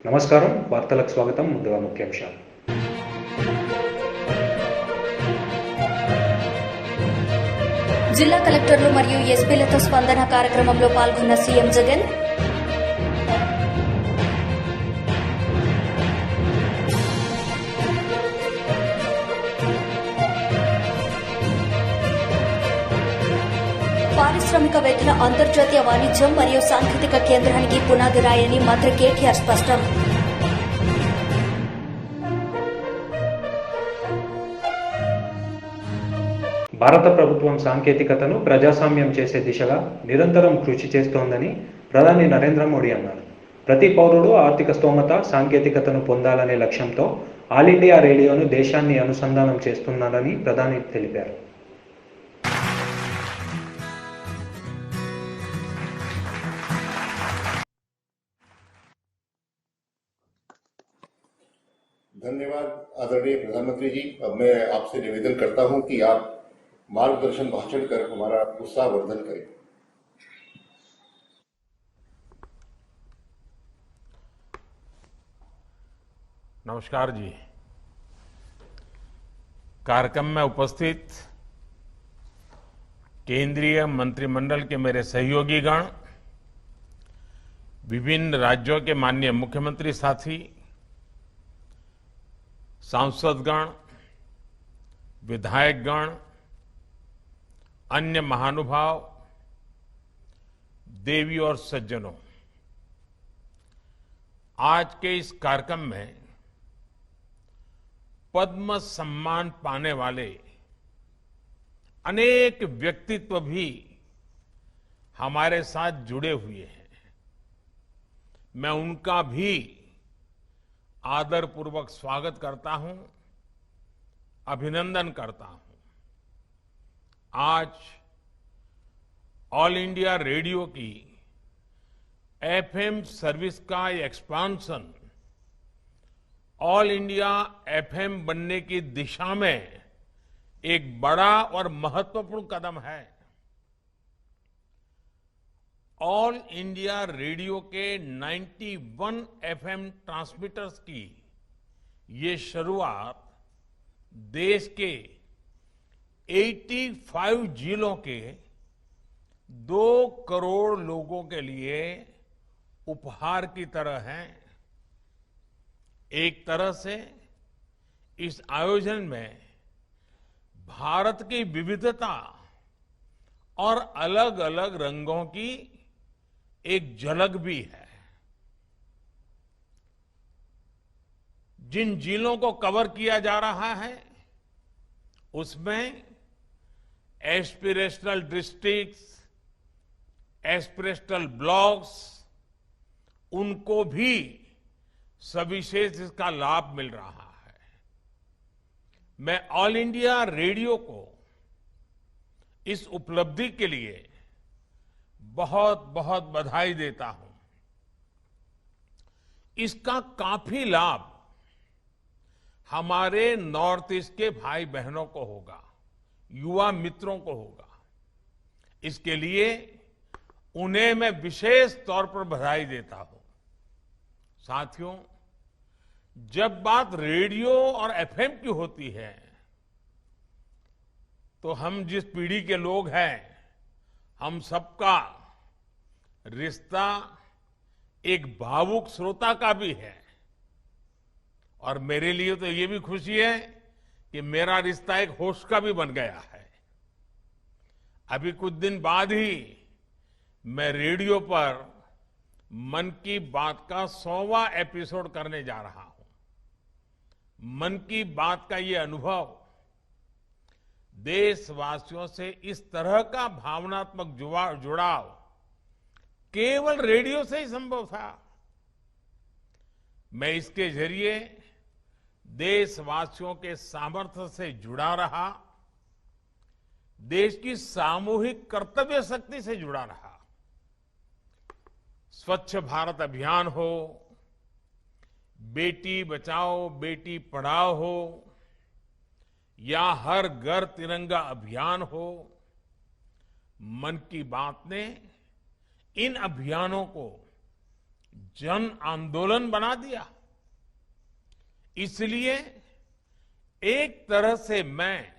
నమస్కారం వార్తలకు స్వాగతం. ముందుగా ముఖ్యాంశాలు. జిల్లా కలెక్టర్లు మరియు ఎస్పీలతో స్పందన కార్యక్రమంలో పాల్గొన్న సీఎం జగన్. పారిశ్రామికవేత్తల అంతర్జాతీయ వాణిజ్యం మరియు సాంకేతిక కేంద్రానికి పునాది రాయని మంత్రి కేటీఆర్ స్పష్టం. భారత ప్రభుత్వం సాంకేతికతను ప్రజాస్వామ్యం చేసే దిశగా నిరంతరం కృషి చేస్తోందని ప్రధాని నరేంద్ర మోడీ అన్నారు. ప్రతి పౌరుడు ఆర్థిక స్తోమత సాంకేతికతను పొందాలనే లక్ష్యంతో ఆల్ ఇండియా రేడియోను దేశాన్ని అనుసంధానం చేస్తున్నారని ప్రధాని తెలిపారు. धन्यवाद आदरणीय प्रधानमंत्री जी। अब मैं आपसे निवेदन करता हूं कि आप मार्गदर्शन भाषण कर हमारा उत्साहवर्धन करें। नमस्कार जी। कार्यक्रम में उपस्थित केंद्रीय मंत्रिमंडल के मेरे सहयोगीगण, विभिन्न राज्यों के माननीय मुख्यमंत्री साथी, सांसदगण, विधायकगण, अन्य महानुभाव, देवी और सज्जनों, आज के इस कार्यक्रम में पद्म सम्मान पाने वाले अनेक व्यक्तित्व भी हमारे साथ जुड़े हुए हैं। मैं उनका भी आदरपूर्वक स्वागत करता हूं, अभिनंदन करता हूं। आज ऑल इंडिया रेडियो की एफएम सर्विस का एक्सपांशन ऑल इंडिया एफएम बनने की दिशा में एक बड़ा और महत्वपूर्ण कदम है। ऑल इंडिया रेडियो के 91 एफएम ट्रांसमीटर्स की ये शुरुआत देश के 85 जिलों के 2 करोड़ लोगों के लिए उपहार की तरह है। एक तरह से इस आयोजन में भारत की विविधता और अलग अलग रंगों की एक झलक भी है। जिन जिलों को कवर किया जा रहा है उसमें एस्पिरेशनल डिस्ट्रिक्ट्स, एस्पिरेशनल ब्लॉक्स, उनको भी सविशेष इसका लाभ मिल रहा है। मैं ऑल इंडिया रेडियो को इस उपलब्धि के लिए बहुत बहुत बधाई देता हूं। इसका काफी लाभ हमारे नॉर्थ ईस्ट के भाई बहनों को होगा, युवा मित्रों को होगा। इसके लिए उन्हें मैं विशेष तौर पर बधाई देता हूं। साथियों, जब बात रेडियो और एफएम की होती है तो हम जिस पीढ़ी के लोग हैं, हम सबका रिश्ता एक भावुक श्रोता का भी है। और मेरे लिए तो ये भी खुशी है कि मेरा रिश्ता एक होस्ट का भी बन गया है। अभी कुछ दिन बाद ही मैं रेडियो पर मन की बात का 100वां एपिसोड करने जा रहा हूं। मन की बात का ये अनुभव देशवासियों से इस तरह का भावनात्मक जुड़ाव केवल रेडियो से ही संभव था। मैं इसके जरिए देशवासियों के सामर्थ्य से जुड़ा रहा, देश की सामूहिक कर्तव्य शक्ति से जुड़ा रहा। स्वच्छ भारत अभियान हो, बेटी बचाओ बेटी पढ़ाओ हो, या हर घर तिरंगा अभियान हो, मन की बात ने इन अभियानों को जन आंदोलन बना दिया। इसलिए एक तरह से मैं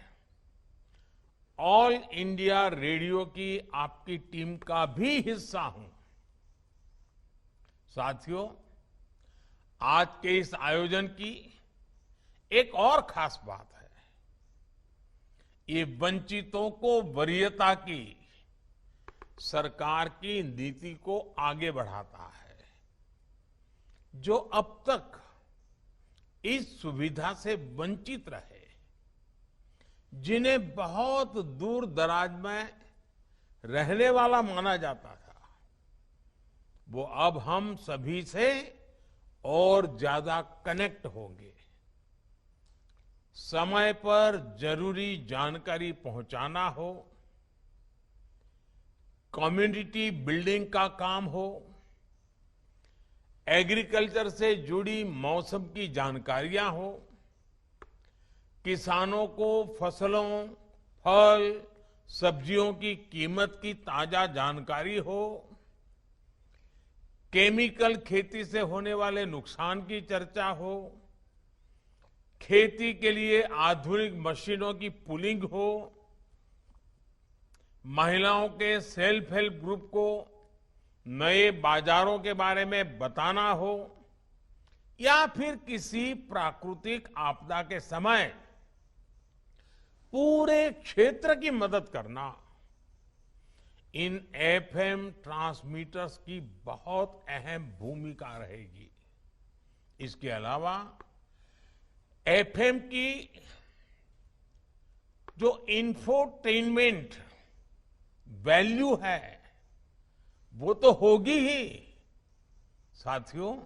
ऑल इंडिया रेडियो की आपकी टीम का भी हिस्सा हूं। साथियों, आज के इस आयोजन की एक और खास बात है। ये वंचितों को वरीयता की सरकार की नीति को आगे बढ़ाता है, जो अब तक इस सुविधा से वंचित रहे, जिन्हें बहुत दूर दराज में रहने वाला माना जाता था, वो अब हम सभी से और ज्यादा कनेक्ट होंगे। समय पर जरूरी जानकारी पहुंचाना हो, कम्युनिटी बिल्डिंग का काम हो, एग्रीकल्चर से जुड़ी मौसम की जानकारियां हो, किसानों को फसलों, फल, सब्जियों की कीमत की ताजा जानकारी हो, केमिकल खेती से होने वाले नुकसान की चर्चा हो, खेती के लिए आधुनिक मशीनों की पुलिंग हो, महिलाओं के सेल्फ हेल्प ग्रुप को नए बाजारों के बारे में बताना हो, या फिर किसी प्राकृतिक आपदा के समय पूरे क्षेत्र की मदद करना, इन एफएम ट्रांसमीटर्स की बहुत अहम भूमिका रहेगी। इसके अलावा एफएम की जो इंफोटेनमेंट वैल्यू है वो तो होगी ही। साथियों,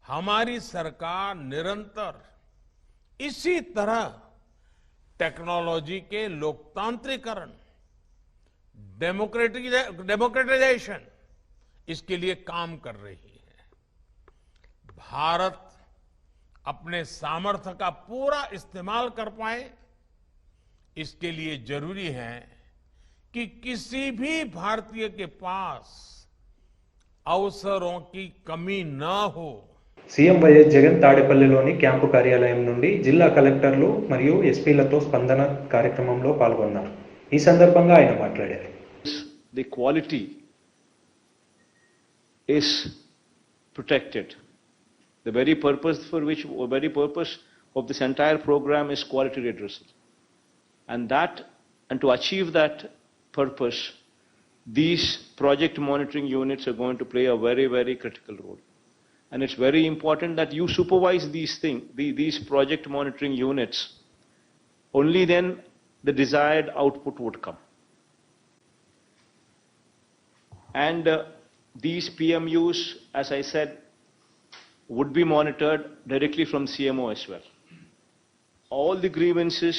हमारी सरकार निरंतर इसी तरह टेक्नोलॉजी के लोकतांत्रिकरण, डेमोक्रेटाइजेशन, इसके लिए काम कर रही है। भारत अपने सामर्थ्य का पूरा इस्तेमाल कर पाए, इसके लिए जरूरी है कि किसी भी भारतीय के पास अवसरों की कमी न हो। సీఎం వైఎస్ జగన్ తాడేపల్లిలోని క్యాంపు కార్యాలయం నుండి జిల్లా కలెక్టర్లు మరియు ఎస్పీలతో స్పందన కార్యక్రమంలో పాల్గొన్నారు. ఈ సందర్భంగా ఆయన మాట్లాడారు. The quality is protected. The very purpose of this entire program is quality redressal. And to achieve that purpose, these project monitoring units are going to play a very, very critical role. And it's very important that you supervise these project monitoring units. Only then the desired output would come. And these PMUs, as I said, would be monitored directly from CMO as well. All the grievances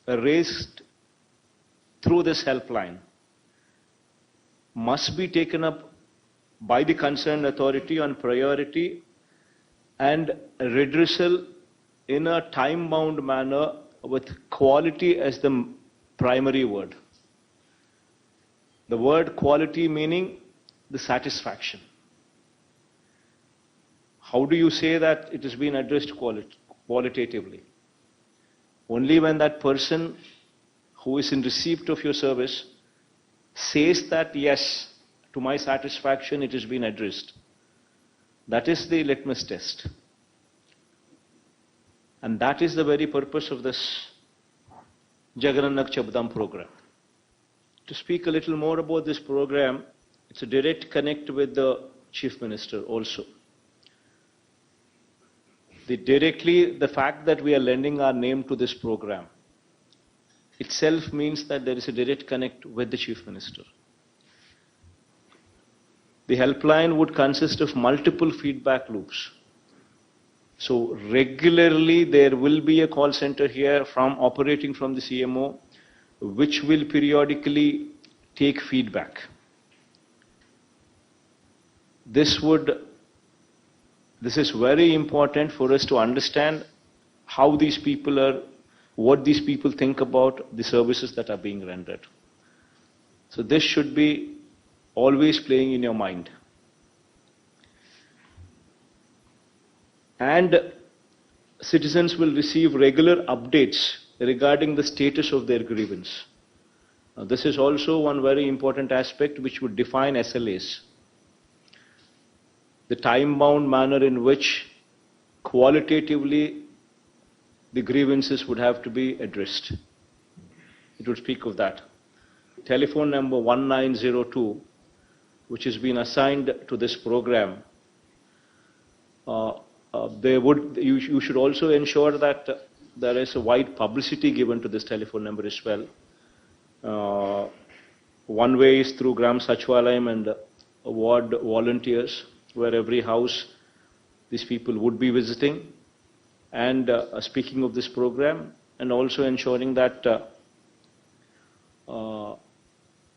raised through this helpline must be taken up by the concerned authority on priority and redressal in a time-bound manner with quality as the primary word. The word quality meaning the satisfaction. How do you say that it has been addressed qualitatively? Only when that person who is in receipt of your service says that, yes, to my satisfaction, it has been addressed. That is the litmus test. And that is the very purpose of this Jagananak Chabdam program. To speak a little more about this program, it's a direct connect with the Chief Minister also. The fact that we are lending our name to this program itself means that there is a direct connect with the Chief Minister. The helpline would consist of multiple feedback loops. So regularly there will be a call center here operating from the CMO, which will periodically take feedback. This is very important for us to understand how these people are, what these people think about the services that are being rendered. So this should be always playing in your mind. and citizens will receive regular updates regarding the status of their grievance. This is also one very important aspect which would define SLAs. The time-bound manner in which qualitatively the grievances would have to be addressed. It would speak of that. Telephone number 1902, which has been assigned to this program, you should also ensure that there is a wide publicity given to this telephone number as well. One way is through Gram Sachwalayam and ward volunteers, where every house these people would be visiting and speaking of this program, and also ensuring that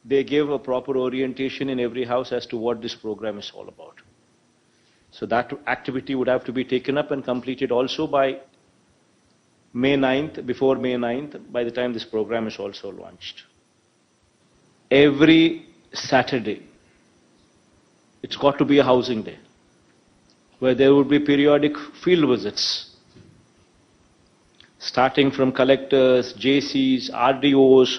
they give a proper orientation in every house as to what this program is all about. So that activity would have to be taken up and completed also by May 9th, before May 9th, by the time this program is also launched. Every Saturday, it's got to be a housing day, where there would be periodic field visits, starting from collectors, JCs, RDOs,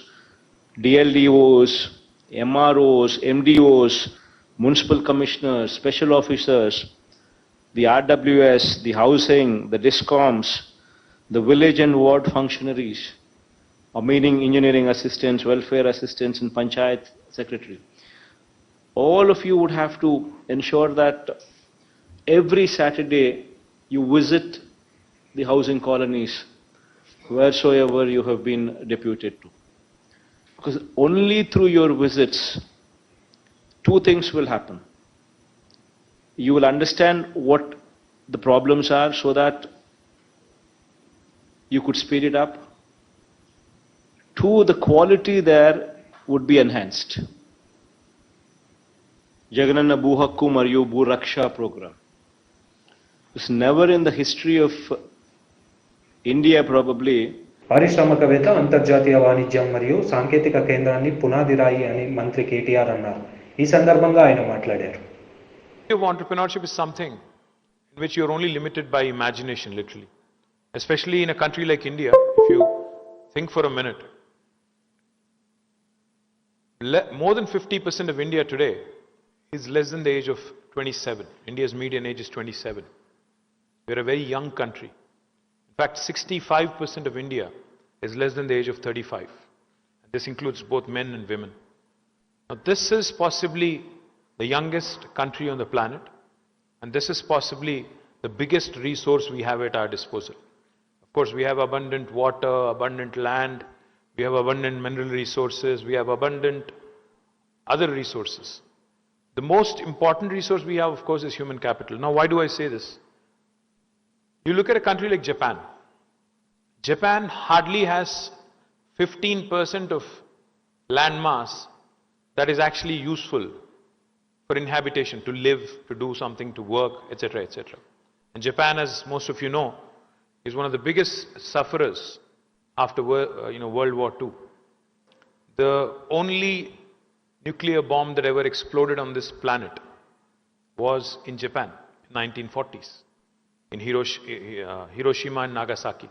DLDOs, MROs, MDOs, municipal commissioners, special officers, the RWS, the housing, the DISCOMs, the village and ward functionaries, meaning engineering assistants, welfare assistants, and panchayat secretary. All of you would have to ensure that every Saturday you visit the housing colonies wheresoever you have been deputed to. Because only through your visits, two things will happen. You will understand what the problems are so that you could speed it up. Two, the quality there would be enhanced. Jagananna Bhuhakku Mariyu Bhu Raksha program. It's never in the history of India probably. పారిశ్రామికవేత్త అంతర్జాతీయ వాణిజ్యం మరియు సాంకేతిక కేంద్రాన్ని పునాదిరాయి అని మంత్రి కేటీఆర్ అన్నారు. ఈ సందర్భంగా ఆయన మాట్లాడారు. Entrepreneurship is something in which you're only limited by imagination, literally. Especially in a country like India, if you think for a minute. More than 50% of India today is less than the age of 27. India's median age is 27. We're a very young country. In fact, 65% of India is less than the age of 35. This includes both men and women. Now, this is possibly the youngest country on the planet, and this is possibly the biggest resource we have at our disposal. Of course, we have abundant water, abundant land, we have abundant mineral resources, we have abundant other resources. The most important resource we have, of course, is human capital. Now, why do I say this? You look at a country like Japan. Japan hardly has 15% of land mass that is actually useful for inhabitation, to live, to do something, to work, etc., etc. And Japan, as most of you know, is one of the biggest sufferers after World War II. The only nuclear bomb that ever exploded on this planet was in Japan in 1940s, in Hiroshima and Nagasaki.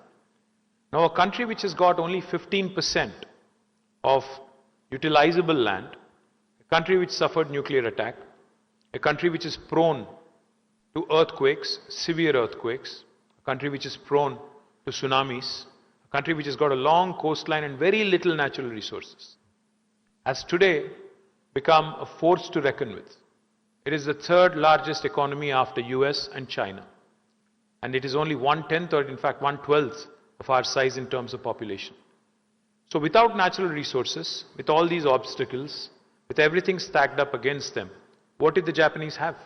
Now, a country which has got only 15% of utilizable land, a country which suffered nuclear attack, a country which is prone to earthquakes, severe earthquakes, a country which is prone to tsunamis, a country which has got a long coastline and very little natural resources, has today become a force to reckon with. It is the third largest economy after US and China. And it is only 1/10 or in fact 1/12 of our size in terms of population. So without natural resources, with all these obstacles, with everything stacked up against them, what did the Japanese have?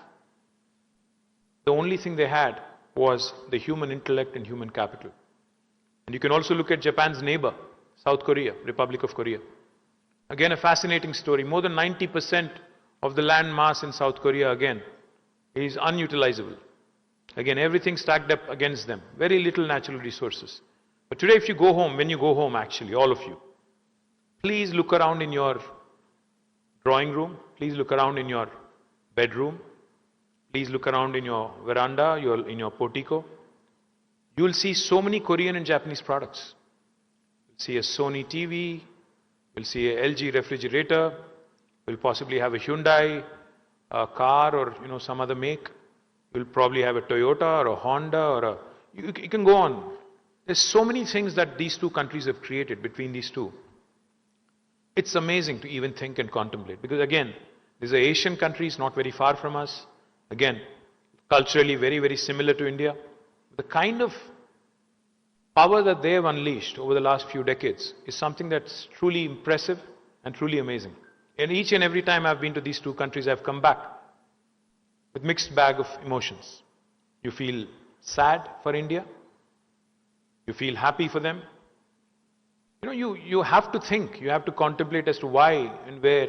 The only thing they had was the human intellect and human capital. And you can also look at Japan's neighbor, South Korea, Republic of Korea. Again, a fascinating story. More than 90% of the land mass in South Korea, again, is unutilizable. Again, everything stacked up against them. Very little natural resources. But today, if you go home, when you go home actually, all of you, please look around in your drawing room, please look around in your bedroom, Please look around in your veranda, in your portico. You will see so many Korean and Japanese products. You'll see a Sony TV, you'll see a LG refrigerator, you'll possibly have a Hyundai, a car or some other make. You'll probably have a Toyota or a Honda or a... You can go on. There's so many things that these two countries have created between these two. It's amazing to even think and contemplate. Because again, these are Asian countries, not very far from us. Again, culturally very, very similar to India. The kind of power that they have unleashed over the last few decades is something that's truly impressive and truly amazing. And each and every time I've been to these two countries, I've come back with mixed bag of emotions. You feel sad for India. You feel happy for them. You have to think, you have to contemplate as to why and where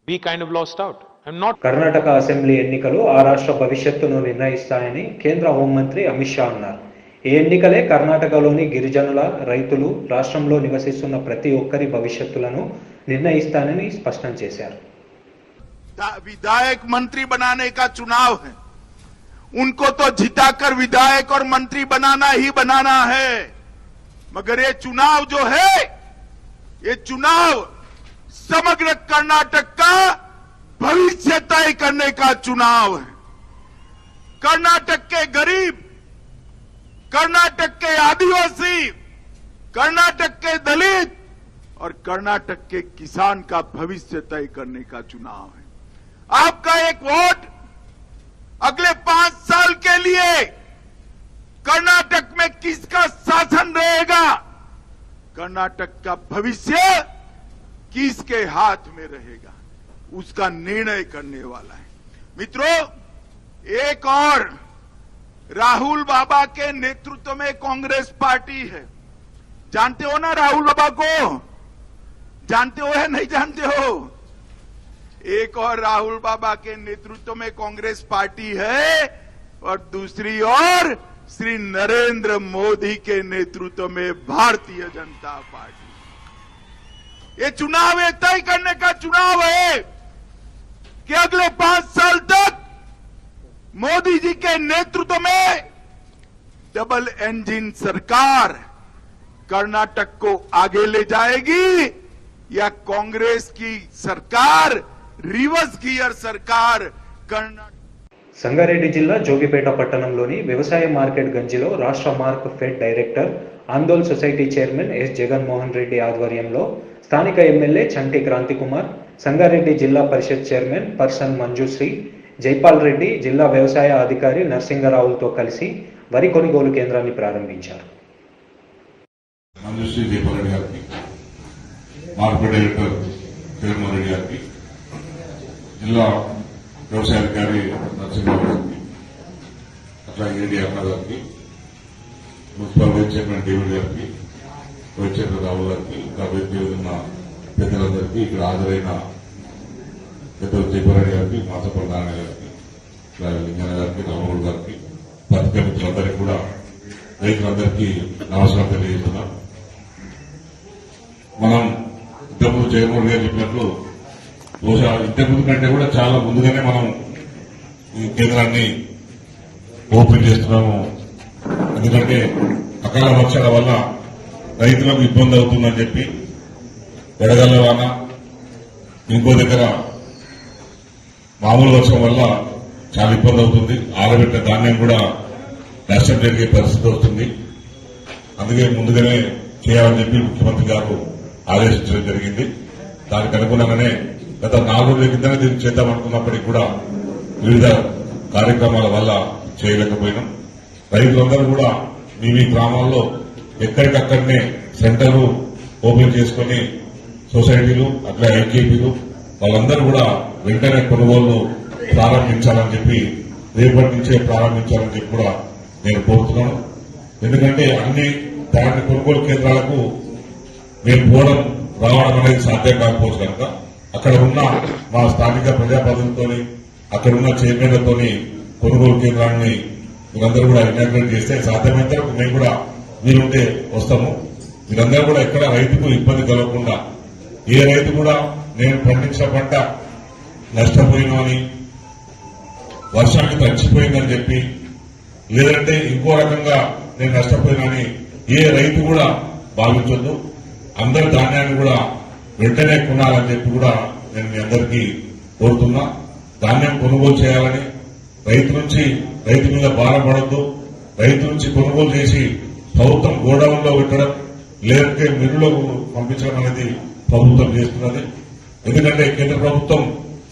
we kind of lost out. I'm not... Karnataka assembly ఎన్నికలు ఆ రాష్ట్ర భవిష్యత్తును నిర్ణయిస్తాయని కేంద్ర హోంమంత్రి అమిత్ షా అన్నారు. ఈ ఎన్నికలే కర్ణాటకలోని గిరిజనుల, రైతులు, రాష్ట్రంలో నివసిస్తున్న ప్రతి ఒక్కరి భవిష్యత్తులను నిర్ణయిస్తానని స్పష్టం చేశారు. विधायक मंत्री बनाने का चुनाव है. उनको तो जिताकर विधायक और मंत्री बनाना ही बनाना है. मगर ये चुनाव जो है, ये चुनाव समग्र कर्नाटक का भविष्य तय करने का चुनाव है. कर्नाटक के गरीब, कर्नाटक के आदिवासी, कर्नाटक के दलित और कर्नाटक के किसान का भविष्य तय करने का चुनाव है. आपका एक वोट अगले 5 साल के लिए कर्नाटक में किसका शासन रहेगा, कर्नाटक का भविष्य किसके हाथ में रहेगा, उसका निर्णय करने वाला है. मित्रों, एक और राहुल बाबा के नेतृत्व में कांग्रेस पार्टी है. जानते हो ना राहुल बाबा को? जानते हो या नहीं जानते हो? एक और राहुल बाबा के नेतृत्व में कांग्रेस पार्टी है और दूसरी ओर श्री नरेंद्र मोदी के नेतृत्व में भारतीय जनता पार्टी. ये चुनाव ये तय करने का चुनाव है कि अगले 5 साल तक मोदी जी के नेतृत्व में डबल इंजन सरकार कर्नाटक को आगे ले जाएगी या कांग्रेस की सरकार రివర్స్ గియర్ సర్కార్ కర్ణాటక. సంగారెడ్డి జిల్లా జోగిపేట పట్టణంలోని వ్యవసాయ మార్కెట్ గంజిలో రాష్ట్ర mark fed director Andole society chairman S Jaganmohan Reddy ఆధ్వర్యంలో స్థానిక ఎమ్మెల్యే చంటి క్రాంతికుమార్, సంగారెడ్డి జిల్లా పరిషత్ చైర్మన్ పర్సన్ మంజుశ్రీ, జైపాల్ రెడ్డి, జిల్లా వ్యవసాయ అధికారి నరసింగరావులతో కలిసి వరి కొనుగోలు కేంద్రాన్ని ప్రారంభించారు. మంజుశ్రీ జైపాల్ రెడ్డి గారికి, మార్కెట్ డైరెక్టర్ జగన్మోహన్ రెడ్డి గారికి, జిల్లా వ్యవసాయ అధికారి నరసింహరావు గారికి, అట్లా ఏడీ అన్న గారికి, మున్సిపల్ వైస్ చైర్మన్ డేవిడ్ గారికి, వైస్ చైర్మన్ రావు గారికి, ఇంకా వేదిక ఉన్న పెద్దలందరికీ, ఇక్కడ హాజరైన పెద్దలు జైపారెడ్డి గారికి, మాసపల్లి నారాయణ గారికి, లింగన్న గారికి, రామగౌడ్ గారికి, పత్రికా మిత్రులందరికీ కూడా, రైతులందరికీ నమస్కారం తెలియజేస్తున్నాం. మనం ఇంతకుముందు జగన్మోహన్ గారు చెప్పినట్లు బహుశా ఇంతకుముందు కంటే కూడా చాలా ముందుగానే మనం ఈ కేంద్రాన్ని ఓపెన్ చేస్తున్నాము. ఎందుకంటే అకాల వర్షాల వల్ల రైతులకు ఇబ్బంది అవుతుందని చెప్పి, ఎడగల్ల వాన, ఇంకో దగ్గర మామూలు వర్షం వల్ల చాలా ఇబ్బంది అవుతుంది. ఆరబెట్టిన ధాన్యం కూడా నష్టం జరిగే పరిస్థితి వస్తుంది. అందుకే ముందుగానే చేయాలని చెప్పి ముఖ్యమంత్రి గారు ఆదేశించడం జరిగింది. దానికి అనుగుణంగానే గత 4 రోజుల కిందనే దీన్ని చేద్దామనుకున్నప్పటికీ కూడా వివిధ కార్యక్రమాల వల్ల చేయలేకపోయినాం. రైతులందరూ కూడా మీ గ్రామాల్లో ఎక్కడికక్కడనే సెంటర్లు ఓపెన్ చేసుకుని సొసైటీలు, అట్లా ఐకేపీలు వాళ్ళందరూ కూడా వెంటనే కొనుగోళ్లు ప్రారంభించాలని చెప్పి, రేపటి నుంచే ప్రారంభించాలని చెప్పి కూడా నేను కోరుతున్నాను. ఎందుకంటే అన్ని ధాన్య కొనుగోలు కేంద్రాలకు మేము పోవడం రావడం అనేది సాధ్యం కాకపోవచ్చు కనుక అక్కడ ఉన్న మా స్థానిక ప్రజాప్రతినిధులతో, అక్కడ ఉన్న చైర్మన్లతో కొనుగోలు కేంద్రాన్ని మీరందరూ కూడా ఇనాగ్రేట్ చేస్తే సాధ్యమైనంత వరకు మేము కూడా వీలుంటే వస్తాము. మీరందరూ కూడా ఎక్కడ రైతుకు ఇబ్బంది కలగకుండా, ఏ రైతు కూడా నేను పండించిన పంట నష్టపోయినా అని వర్షానికి తడిచిపోయిందని చెప్పి లేదంటే ఇంకో రకంగా నేను నష్టపోయినని ఏ రైతు కూడా భావించొద్దు. అందరి ధాన్యాన్ని కూడా వెంటనే కొనాలని చెప్పి కూడా నేను మీ అందరికీ కోరుతున్నా. ధాన్యం కొనుగోలు చేయాలని, రైతు మీద భారం పడద్దు. రైతు నుంచి కొనుగోలు చేసి ప్రభుత్వం గోడౌన్లో పెట్టడం లేదంటే మిల్లులో పంపించడం అనేది ప్రభుత్వం చేస్తున్నది. ఎందుకంటే కేంద్ర ప్రభుత్వం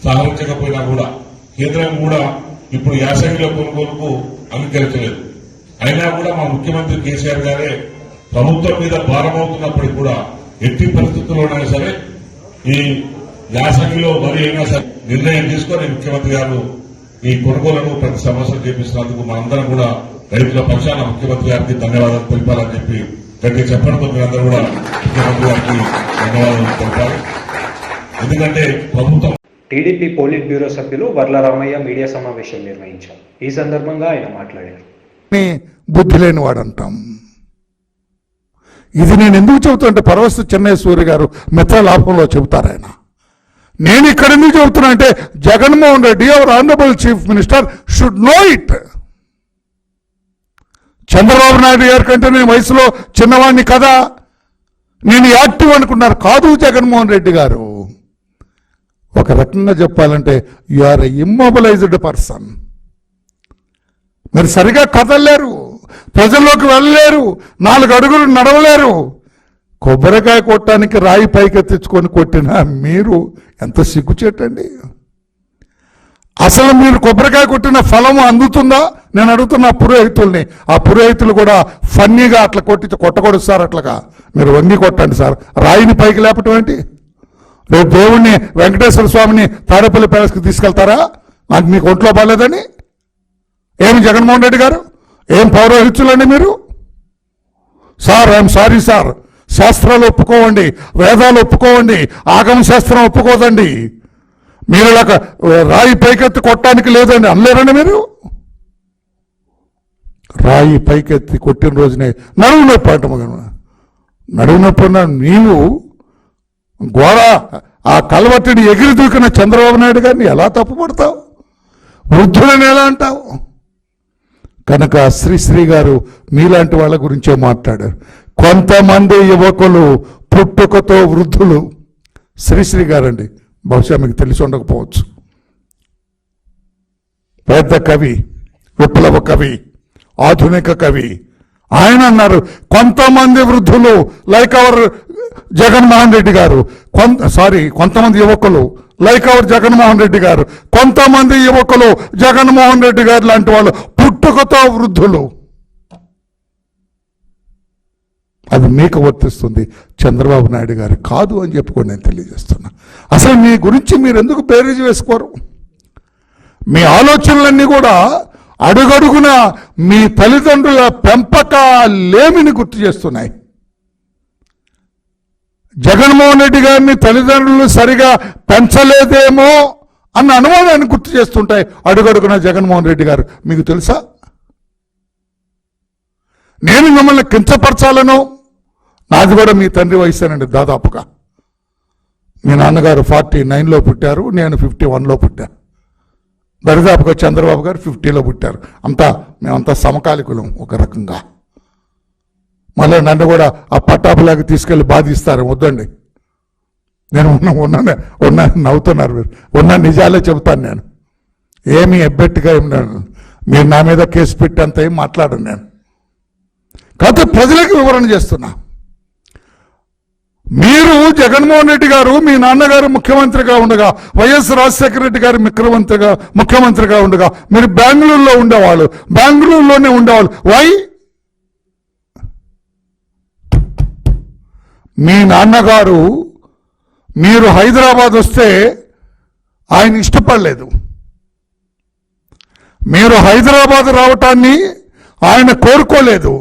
సహకరించకపోయినా కూడా కేంద్రం కూడా ఇప్పుడు యాసంగిలో కొనుగోలుకు అంగీకరించలేదు. అయినా కూడా మా ముఖ్యమంత్రి కేసీఆర్ గారే ప్రభుత్వం మీద భారమవుతున్నప్పటికీ కూడా ఎట్టి పరిస్థితుల్లోనైనా సరే ఈ యాసంగిలో వరి అయినా సరే నిర్ణయం తీసుకొని ముఖ్యమంత్రి గారు ఈ కొనుగోలును ప్రతి సంవత్సరం చేపిస్తున్నందుకు మనందరం కూడా రైతుల పక్షాన ముఖ్యమంత్రి గారికి ధన్యవాదాలు తెలిపాలని చెప్పి గట్టి చెప్పడంతో మీరందరూ కూడా ముఖ్యమంత్రి గారికి ధన్యవాదాలు తెలిపాలి. ఎందుకంటే ప్రభుత్వం టీడీపీ పోలిట్ బ్యూరో సభ్యులు వర్ల రామయ్య మీడియా సమావేశం నిర్వహించారు. ఈ సందర్భంగా ఆయన మాట్లాడారు. బుద్ధి లేనివాడు అంటాం. ఇది నేను ఎందుకు చెబుతానంటే పరవస్తు చెన్నయ్య సూర్య గారు మిత్రలాభంలో చెబుతారు ఆయన. నేను ఇక్కడ ఎందుకు చెబుతున్నా అంటే Jaganmohan Reddy our honourable chief minister should know it. Chandrababu Naidu గారి కంటే నేను వయసులో చిన్నవాడిని కదా, నేను యాక్టివ్ అనుకున్నారు. కాదు జగన్మోహన్ రెడ్డి గారు. ఒక రకంగా చెప్పాలంటే you are a immobilized person. మీరు సరిగా కదలలేరు, ప్రజల్లోకి వెళ్ళలేరు, 4 అడుగులు నడవలేరు. కొబ్బరికాయ కొట్టడానికి రాయి పైకెత్తించుకొని కొట్టిన మీరు ఎంత సిగ్గుచేటండి. అసలు మీరు కొబ్బరికాయ కొట్టిన ఫలం అందుతుందా నేను అడుగుతున్న పురోహితుల్ని. ఆ పురోహితులు కూడా ఫన్నీగా అట్లా కొట్టకూడదు సార్, అట్లాగా మీరు వంగి కొట్టండి సార్. రాయిని పైకి లేపటం ఏంటి? రేపు దేవుణ్ణి వెంకటేశ్వర స్వామిని తాడేపల్లి ప్యాలెస్కి తీసుకెళ్తారా? నాకు మీకు ఒంట్లో బాగాలేదని? ఏమి జగన్మోహన్ రెడ్డి గారు ఏం పౌరోహితులండి మీరు? సార్ ఐఎమ్ సారీ సార్, శాస్త్రాలు ఒప్పుకోవండి, వేదాలు ఒప్పుకోవండి, ఆగమ శాస్త్రం ఒప్పుకోదండి. మీరు ఇలాగ రాయి పైకెత్తి కొట్టడానికి లేదండి అనలేరండి మీరు? రాయి పైకెత్తి కొట్టిన రోజునే నడువు నొప్పి అంటాము. నడువు నొప్పి ఉన్న నీవు గోడ ఆ కలవట్టిని ఎగిరి దూకిన చంద్రబాబు నాయుడు గారిని ఎలా తప్పుపడతావు? వృద్ధులని ఎలా అంటావు? కనుక శ్రీశ్రీ గారు మీలాంటి వాళ్ళ గురించే మాట్లాడారు. కొంతమంది యువకులు పుట్టుకతో వృద్ధులు. శ్రీశ్రీ గారండి, బహుశా మీకు తెలిసి ఉండకపోవచ్చు, పెద్ద కవి, విప్లవ కవి, ఆధునిక కవి. ఆయన అన్నారు కొంతమంది వృద్ధులు లైక్ అవర్ జగన్మోహన్ రెడ్డి గారు, కొంతమంది యువకులు లైక్ అవర్ జగన్మోహన్ రెడ్డి గారు, కొంతమంది యువకులు జగన్మోహన్ రెడ్డి గారు లాంటి వాళ్ళు పుట్టుకతో వృద్ధులు. అది మీకు వర్తిస్తుంది, చంద్రబాబు నాయుడు గారు కాదు అని చెప్పుకొని నేను తెలియజేస్తున్నా. అసలు మీ గురించి మీరు ఎందుకు బేరీజు వేసుకోరు? మీ ఆలోచనలన్నీ కూడా అడుగడుగున మీ తల్లిదండ్రుల పెంపకాలేమిని గుర్తు చేస్తున్నాయి. జగన్మోహన్ రెడ్డి గారిని తల్లిదండ్రులు సరిగా పెంచలేదేమో అన్న అనుమానాన్ని గుర్తు చేస్తుంటాయి అడుగడుగున జగన్మోహన్ రెడ్డి గారు. మీకు తెలుసా? నేను మిమ్మల్ని కించపరచాలను, నాది కూడా మీ తండ్రి వయసేనండి దాదాపుగా. మీ నాన్నగారు 49లో పుట్టారు, నేను 51లో పుట్టా. దరిదాపుగా చంద్రబాబు గారు 50లో పుట్టారు. మేమంతా సమకాలికులం ఒక రకంగా. మళ్ళీ నన్ను కూడా ఆ పట్టాపులాగా తీసుకెళ్లి బాధిస్తారు. వద్దండి, నేను ఉన్న నవ్వుతున్నారు మీరు, ఉన్న నిజాలే చెబుతాను. నేను ఏమీ ఎబ్బెట్టుగా మీరు నా మీద కేసు పెట్టేంత ఏం మాట్లాడను నేను. కాకపోతే ప్రజలకు వివరణ చేస్తున్నా. మీరు జగన్మోహన్ రెడ్డి గారు మీ నాన్నగారు ముఖ్యమంత్రిగా ఉండగా, వైఎస్ రాజశేఖర రెడ్డి గారు ముఖ్యమంత్రిగా ఉండగా మీరు బెంగళూరులో ఉండేవాళ్ళు, బెంగళూరులోనే ఉండేవాళ్ళు. వై? మీ నాన్నగారు మీరు హైదరాబాద్ వస్తే ఆయన ఇష్టపడలేదు. మీరు హైదరాబాద్ రావటాన్ని ఆయన కోరుకోలేదు.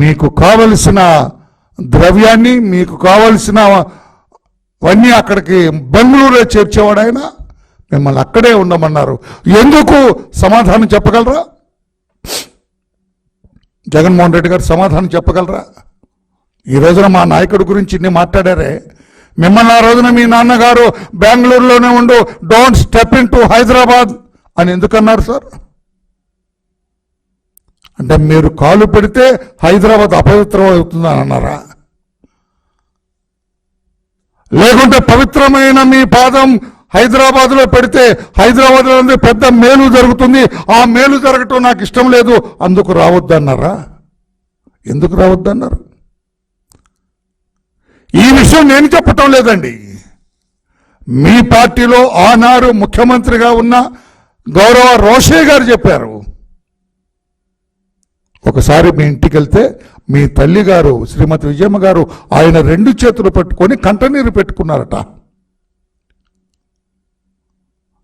మీకు కావలసిన ద్రవ్యాన్ని, మీకు కావలసినవన్నీ అక్కడికి బెంగళూరులో చేర్చేవాడు ఆయన. మిమ్మల్ని అక్కడే ఉండమన్నారు. ఎందుకు? సమాధానం చెప్పగలరా? జగన్మోహన్ రెడ్డి గారు సమాధానం చెప్పగలరా? ఈ రోజున మా నాయకుడి గురించి ఇన్ని మాట్లాడారే, మిమ్మల్ని ఆ రోజున మీ నాన్నగారు బెంగళూరులోనే ఉండు, don't step in to Hyderabad అని ఎందుకన్నారు సార్? అంటే మీరు కాలు పెడితే హైదరాబాద్ అపవిత్రం అవుతుందని అన్నారా? లేకుంటే పవిత్రమైన మీ పాదం హైదరాబాద్లో పెడితే హైదరాబాద్లో పెద్ద మేలు జరుగుతుంది, ఆ మేలు జరగటం నాకు ఇష్టం లేదు, అందుకు రావద్దన్నారా? ఎందుకు రావద్దన్నారు? ఈ విషయం నేను చెప్పటం లేదండి. మీ పార్టీలో ఆనాడు ముఖ్యమంత్రిగా ఉన్న గౌరవ రోషే గారు చెప్పారు. ఒకసారి మీ ఇంటికి వెళ్తే మీ తల్లి గారు శ్రీమతి విజయమ్మ గారు ఆయన 2 చేతులు పట్టుకొని కంటనీరు పెట్టుకున్నారట.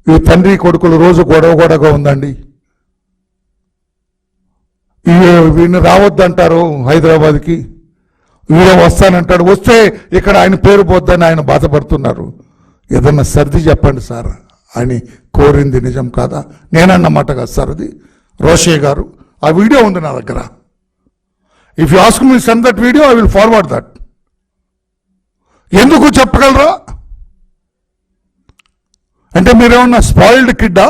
ఈ తండ్రి కొడుకులు రోజు గొడవగా ఉందండి, వీడిని రావద్దంటారు హైదరాబాద్కి, వీడే వస్తానంటాడు, వస్తే ఇక్కడ ఆయన పేరు పోద్దని ఆయన బాధపడుతున్నారు, ఏదన్నా సర్ది చెప్పండి సార్ అని కోరింది నిజం కాదా? నేనన్నమాట కదా సార్ అది. రోషే గారు ఆ వీడియో ఉంది నా దగ్గర. If you ask me send that video I will forward that. ఎందుకు చెప్పగలరా? అంటే మీరేమన్నా స్పాయిల్డ్ కిడ్డా?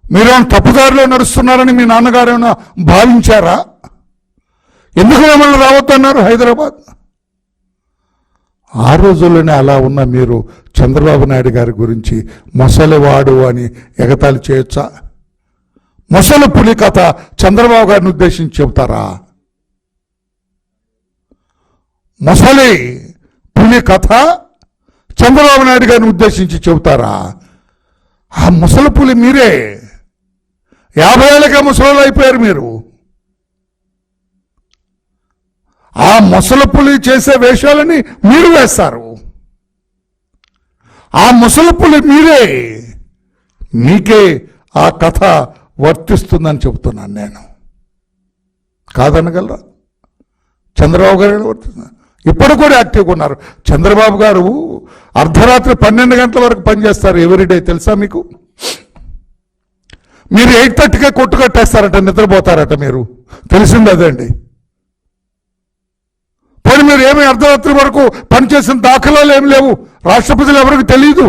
మీరేమన్నా తప్పుదారిలో నడుస్తున్నారని మీ నాన్నగారు ఏమైనా భావించారా? ఎందుకు మిమ్మల్ని రావద్దన్నారు హైదరాబాద్? ఆ రోజుల్లోనే అలా ఉన్న మీరు చంద్రబాబు నాయుడు గారి గురించి మొసలివాడు అని ఎగతాళి చేయొచ్చా? మొసలి పులి కథ చంద్రబాబు గారిని ఉద్దేశించి చెబుతారా? మొసలి పులి కథ చంద్రబాబు నాయుడు గారిని ఉద్దేశించి చెబుతారా? ఆ ముసలి పులి మీరే. 50 ఏళ్ళకే ముసలు అయిపోయారు మీరు. ఆ ముసలి పులి చేసే వేషాలని మీరు వేస్తారు. ఆ ముసలి పులి మీరే. మీకే ఆ కథ వర్తిస్తుందని చెబుతున్నాను నేను. కాదనగలరా? చంద్రబాబు గారు వర్తిస్తున్నారు. ఇప్పుడు కూడా యాక్టివ్గా ఉన్నారు. చంద్రబాబు గారు అర్ధరాత్రి 12 గంటల వరకు పనిచేస్తారు ఎవ్రీడే, తెలుసా మీకు? మీరు 8:30కే కొట్టుకట్టేస్తారట, నిద్రపోతారట. మీరు తెలిసింది అదండి. పోనీ మీరు ఏమి అర్ధరాత్రి వరకు పనిచేసిన దాఖలాలు ఏమి లేవు. రాష్ట్ర ప్రజలు ఎవరికి తెలియదు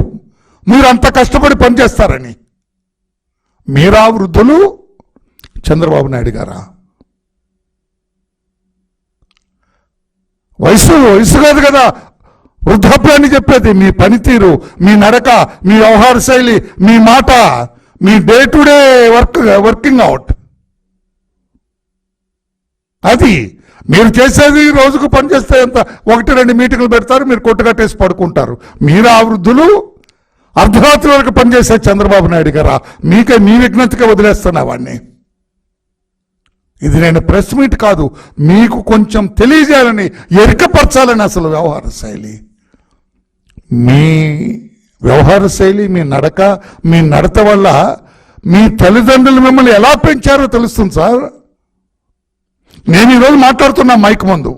మీరు అంత కష్టపడి పనిచేస్తారని. మీరా వృద్ధులు? చంద్రబాబు నాయుడు గారా? వయసు కాదు కదా వృద్ధాప్యాన్ని చెప్పేది. మీ పనితీరు, మీ నడక, మీ వ్యవహార శైలి, మీ మాట, మీ day to day working out, అది మీరు చేసేది. రోజుకు పనిచేస్తే ఎంత 1-2 మీటింగ్లు పెడతారు, మీరు కొట్టుకట్టేసి పడుకుంటారు. మీరు ఆ వృద్ధులు అర్ధరాత్రి వరకు పనిచేసే చంద్రబాబు నాయుడు గారా? మీకే మీ విజ్ఞతగా వదిలేస్తున్నా వాడిని. ఇది నేను ప్రెస్ మీట్ కాదు, మీకు కొంచెం తెలియజేయాలని, ఎరికపరచాలని. అసలు వ్యవహార శైలి, మీ వ్యవహార శైలి, మీ నడక, మీ నడత వల్ల మీ తల్లిదండ్రులు మిమ్మల్ని ఎలా పెంచారో తెలుస్తుంది సార్. నేను ఈరోజు మాట్లాడుతున్నా మైక్ ముందు.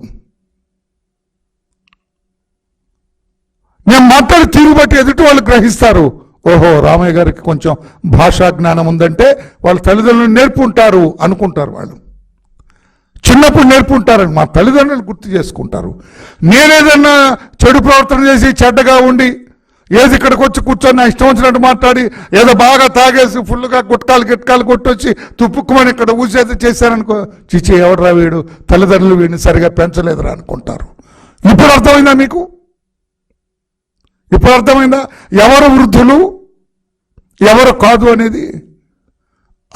నేను మాట్లాడి తీరు బట్టి ఎదుటి వాళ్ళు గ్రహిస్తారు. ఓహో, రామయ్య గారికి కొంచెం భాషా జ్ఞానం ఉందంటే వాళ్ళ తల్లిదండ్రులు నేర్పుంటారు అనుకుంటారు. వాళ్ళు చిన్నప్పుడు నేర్పుంటారని మా తల్లిదండ్రులు గుర్తు చేసుకుంటారు. నేనేదన్నా చెడు ప్రవర్తన చేసి చెడ్డగా ఉండి ఏది ఇక్కడికి వచ్చి కూర్చొని నా ఇష్టం వచ్చినట్టు మాట్లాడి ఏదో బాగా తాగేసి ఫుల్గా గిట్కాలు కొట్టొచ్చి తుప్పుక్కుమని ఇక్కడ ఊసేది చేశారనుకో, చిచి ఎవడరా వీడు, తల్లిదండ్రులు వీడిని సరిగా పెంచలేదురా అనుకుంటారు. ఇప్పుడు అర్థమైందా మీకు? ఇప్పుడు అర్థమైందా ఎవరు వృద్ధులు ఎవరు కాదు అనేది?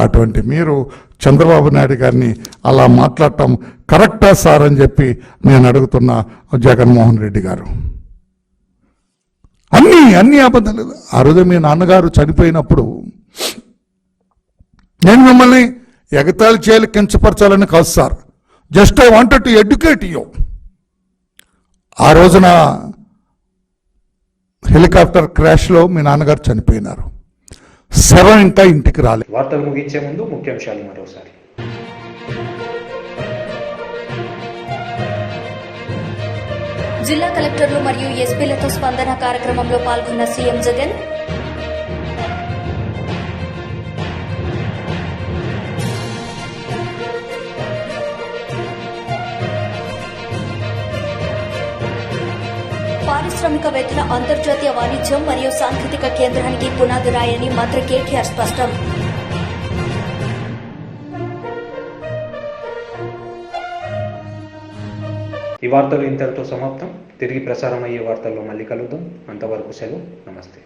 అటువంటి మీరు చంద్రబాబు నాయుడు గారిని అలా మాట్లాడటం కరెక్టా సార్ అని చెప్పి నేను అడుగుతున్న జగన్మోహన్ రెడ్డి గారు. అన్ని అబద్ధాలు. ఆ రోజు మీ నాన్నగారు చనిపోయినప్పుడు నేను మిమ్మల్ని ఎగతాళి చేయాలి, కించపరచాలని కాదు sir. Just I wanted to educate you. ఆ రోజున హెలికాప్టర్ క్రాష్లో మీ నాన్నగారు చనిపోయినారు. శవం ఇంకా ఇంటికి రాలేదు. వార్తలు ముగించే ముందు ముఖ్యాంశాలు మరోసారి. జిల్లా కలెక్టర్లు మరియు ఎస్పీలతో స్పందన కార్యక్రమంలో పాల్గొన్న సీఎం జగన్. పారిశ్రామికవేత్తల అంతర్జాతీయ వాణిజ్యం మరియు సాంకేతిక కేంద్రానికి పునాది రాయని మంత్రి కేటీఆర్ స్పష్టం. ఈ వార్తలు ఇంతటితో సమాప్తం. తిరిగి ప్రసారం అయ్యే వార్తల్లో మళ్ళీ కలుద్దాం. అంతవరకు సెలవు. నమస్తే.